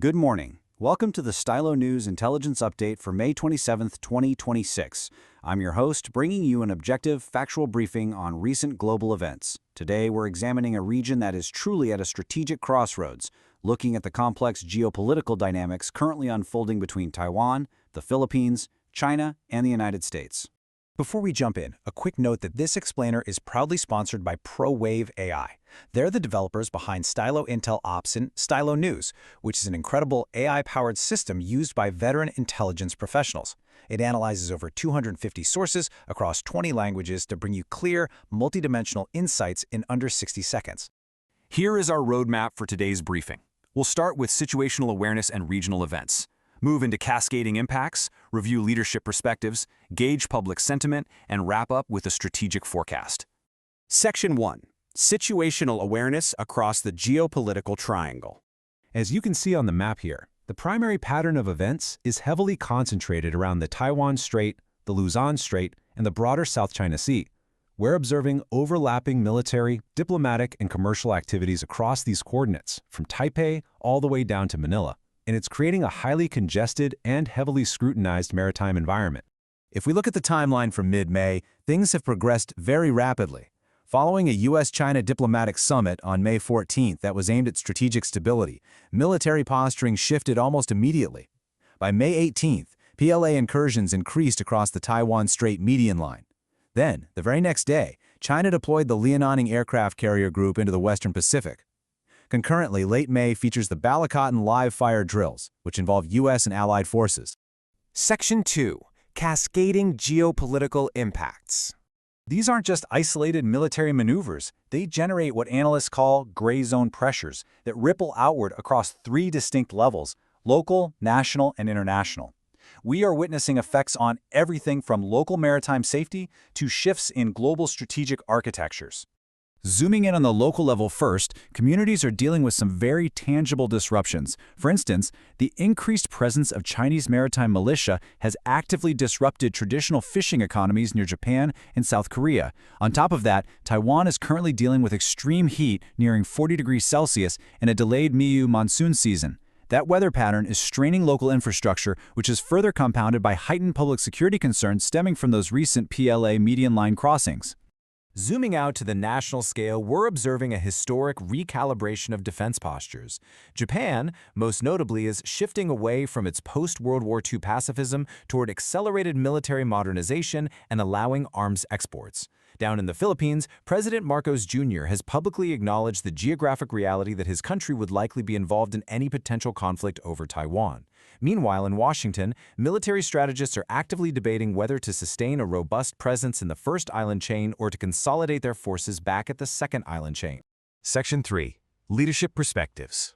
Good morning. Welcome to the Stylo News Intelligence Update for May 27, 2026. I'm your host, bringing you an objective, factual briefing on recent global events. Today, we're examining a region that is truly at a strategic crossroads, looking at the complex geopolitical dynamics currently unfolding between Taiwan, the Philippines, China, and the United States. Before we jump in, a quick note that this explainer is proudly sponsored by ProWave AI. They're the developers behind Stylo Intel OSINT Stylo News, which is an incredible AI-powered system used by veteran intelligence professionals. It analyzes over 250 sources across 20 languages to bring you clear, multidimensional insights in under 60 seconds. Here is our roadmap for today's briefing. We'll start with situational awareness and regional events, move into cascading impacts, review leadership perspectives, gauge public sentiment, and wrap up with a strategic forecast. Section 1. Situational awareness across the geopolitical triangle. As you can see on the map here, the primary pattern of events is heavily concentrated around the Taiwan Strait, the Luzon Strait, and the broader South China Sea. We're observing overlapping military, diplomatic, and commercial activities across these coordinates, from Taipei all the way down to Manila, and it's creating a highly congested and heavily scrutinized maritime environment. If we look at the timeline from mid-May, things have progressed very rapidly. Following a U.S.-China diplomatic summit on May 14th that was aimed at strategic stability, military posturing shifted almost immediately. By May 18th, PLA incursions increased across the Taiwan Strait median line. Then, the very next day, China deployed the Liaoning aircraft carrier group into the Western Pacific. Concurrently, late May features the Balikatan live-fire drills, which involve U.S. and allied forces. Section 2. Cascading geopolitical impacts. These aren't just isolated military maneuvers. They generate what analysts call gray zone pressures that ripple outward across three distinct levels: local, national, and international. We are witnessing effects on everything from local maritime safety to shifts in global strategic architectures. Zooming in on the local level first, communities are dealing with some very tangible disruptions. For instance, the increased presence of Chinese maritime militia has actively disrupted traditional fishing economies near Japan and South Korea. On top of that, Taiwan is currently dealing with extreme heat nearing 40 degrees Celsius and a delayed Miyu monsoon season. That weather pattern is straining local infrastructure, which is further compounded by heightened public security concerns stemming from those recent PLA median line crossings. Zooming out to the national scale, we're observing a historic recalibration of defense postures. Japan, most notably, is shifting away from its post-World War II pacifism toward accelerated military modernization and allowing arms exports. Down in the Philippines, President Marcos Jr. has publicly acknowledged the geographic reality that his country would likely be involved in any potential conflict over Taiwan. Meanwhile, in Washington, military strategists are actively debating whether to sustain a robust presence in the first island chain or to consolidate their forces back at the second island chain. Section 3. Leadership perspectives.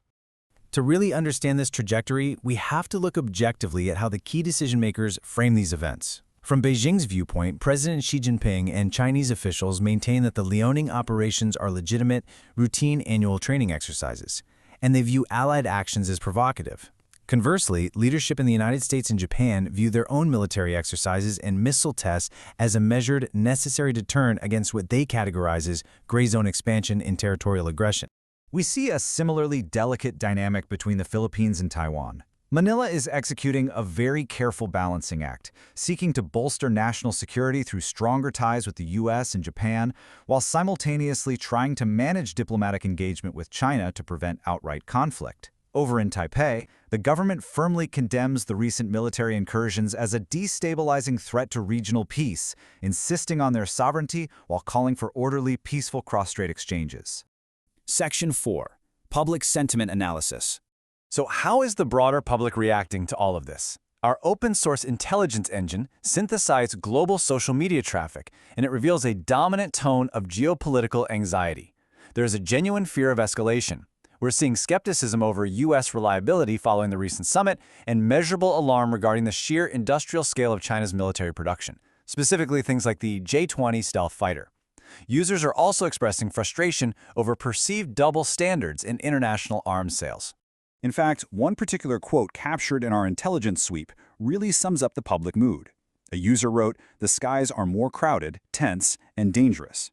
To really understand this trajectory, we have to look objectively at how the key decision-makers frame these events. From Beijing's viewpoint, President Xi Jinping and Chinese officials maintain that the Liaoning operations are legitimate, routine annual training exercises, and they view allied actions as provocative. Conversely, leadership in the United States and Japan view their own military exercises and missile tests as a measured, necessary deterrent against what they categorize as gray zone expansion and territorial aggression. We see a similarly delicate dynamic between the Philippines and Taiwan. Manila is executing a very careful balancing act, seeking to bolster national security through stronger ties with the U.S. and Japan, while simultaneously trying to manage diplomatic engagement with China to prevent outright conflict. Over in Taipei, the government firmly condemns the recent military incursions as a destabilizing threat to regional peace, insisting on their sovereignty while calling for orderly, peaceful cross-strait exchanges. Section 4. Public sentiment analysis. So how is the broader public reacting to all of this? Our open-source intelligence engine synthesized global social media traffic, and it reveals a dominant tone of geopolitical anxiety. There is a genuine fear of escalation. We're seeing skepticism over U.S. reliability following the recent summit and measurable alarm regarding the sheer industrial scale of China's military production, specifically things like the J-20 stealth fighter. Users are also expressing frustration over perceived double standards in international arms sales. In fact, one particular quote captured in our intelligence sweep really sums up the public mood. A user wrote, "The skies are more crowded, tense, and dangerous."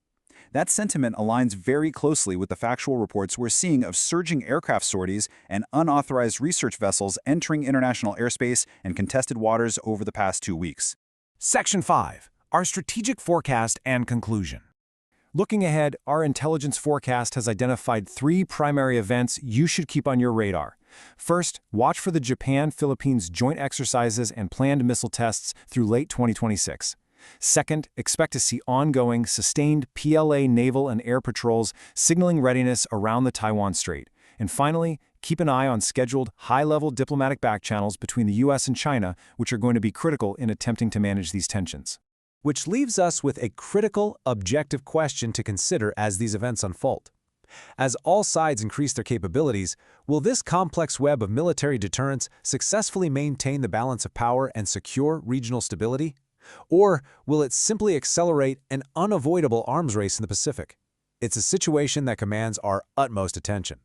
That sentiment aligns very closely with the factual reports we're seeing of surging aircraft sorties and unauthorized research vessels entering international airspace and contested waters over the past 2 weeks. Section 5. Our strategic forecast and conclusion. Looking ahead, our intelligence forecast has identified 3 primary events you should keep on your radar. First, watch for the Japan-Philippines joint exercises and planned missile tests through late 2026. Second, expect to see ongoing, sustained PLA naval and air patrols signaling readiness around the Taiwan Strait. And finally, keep an eye on scheduled, high-level diplomatic backchannels between the U.S. and China, which are going to be critical in attempting to manage these tensions. Which leaves us with a critical, objective question to consider as these events unfold. As all sides increase their capabilities, will this complex web of military deterrence successfully maintain the balance of power and secure regional stability? Or will it simply accelerate an unavoidable arms race in the Pacific? It's a situation that commands our utmost attention.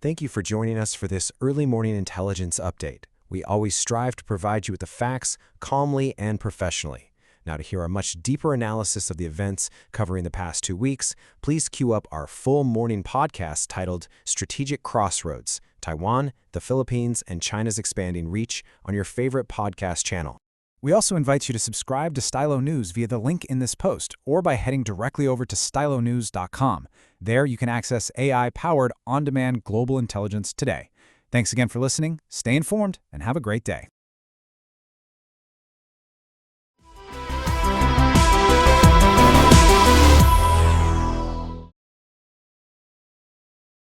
Thank you for joining us for this early morning intelligence update. We always strive to provide you with the facts calmly and professionally. Now, to hear a much deeper analysis of the events covering the past 2 weeks, please queue up our full morning podcast titled Strategic Crossroads, Taiwan, the Philippines, and China's Expanding Reach on your favorite podcast channel. We also invite you to subscribe to Stylo News via the link in this post or by heading directly over to stylonews.com. There you can access AI-powered on-demand global intelligence today. Thanks again for listening, stay informed, and have a great day.